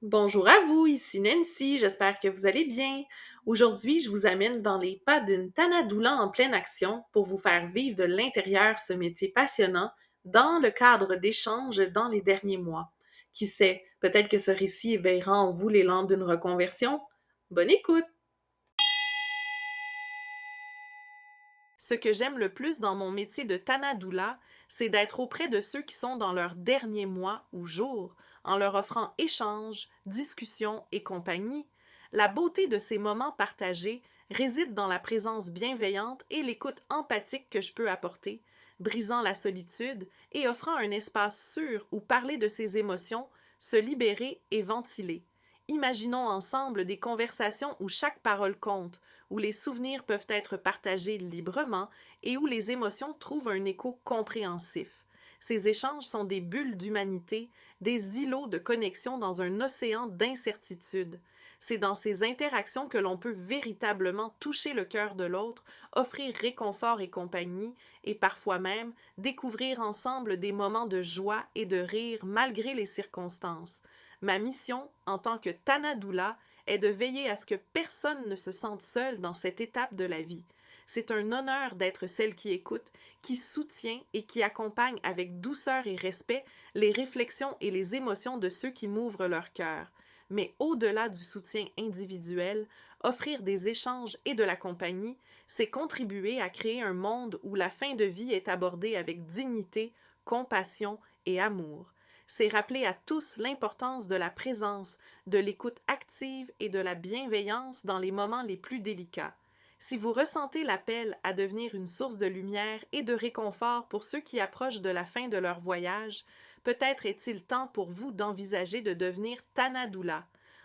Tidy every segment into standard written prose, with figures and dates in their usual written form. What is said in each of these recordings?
Bonjour à vous, ici Nancy, j'espère que vous allez bien. Aujourd'hui, je vous amène dans les pas d'une Tanadoula en pleine action pour vous faire vivre de l'intérieur ce métier passionnant dans le cadre d'échanges dans les derniers mois. Qui sait, peut-être que ce récit éveillera en vous l'élan d'une reconversion. Bonne écoute! Ce que j'aime le plus dans mon métier de Tanadoula, c'est d'être auprès de ceux qui sont dans leurs derniers mois ou jours, en leur offrant échanges, discussions et compagnie. La beauté de ces moments partagés réside dans la présence bienveillante et l'écoute empathique que je peux apporter, brisant la solitude et offrant un espace sûr où parler de ses émotions, se libérer et ventiler. Imaginons ensemble des conversations où chaque parole compte, où les souvenirs peuvent être partagés librement et où les émotions trouvent un écho compréhensif. Ces échanges sont des bulles d'humanité, des îlots de connexion dans un océan d'incertitude. C'est dans ces interactions que l'on peut véritablement toucher le cœur de l'autre, offrir réconfort et compagnie, et parfois même découvrir ensemble des moments de joie et de rire malgré les circonstances. Ma mission, en tant que Tanadoula, est de veiller à ce que personne ne se sente seul dans cette étape de la vie. C'est un honneur d'être celle qui écoute, qui soutient et qui accompagne avec douceur et respect les réflexions et les émotions de ceux qui m'ouvrent leur cœur. Mais au-delà du soutien individuel, offrir des échanges et de la compagnie, c'est contribuer à créer un monde où la fin de vie est abordée avec dignité, compassion et amour. C'est rappeler à tous l'importance de la présence, de l'écoute active et de la bienveillance dans les moments les plus délicats. Si vous ressentez l'appel à devenir une source de lumière et de réconfort pour ceux qui approchent de la fin de leur voyage, peut-être est-il temps pour vous d'envisager de devenir Tanadoula.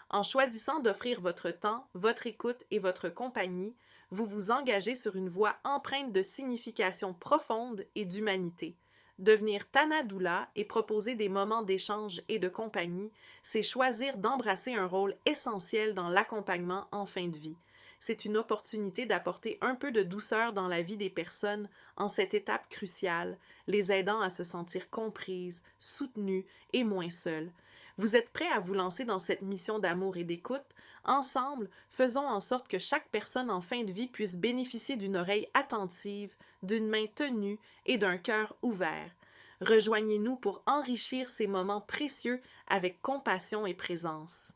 En choisissant d'offrir votre temps, votre écoute et votre compagnie, vous vous engagez sur une voie empreinte de signification profonde et d'humanité. Devenir Tanadoula et proposer des moments d'échange et de compagnie, c'est choisir d'embrasser un rôle essentiel dans l'accompagnement en fin de vie. C'est une opportunité d'apporter un peu de douceur dans la vie des personnes en cette étape cruciale, les aidant à se sentir comprises, soutenues et moins seules. Vous êtes prêts à vous lancer dans cette mission d'amour et d'écoute? Ensemble, faisons en sorte que chaque personne en fin de vie puisse bénéficier d'une oreille attentive, d'une main tenue et d'un cœur ouvert. Rejoignez-nous pour enrichir ces moments précieux avec compassion et présence.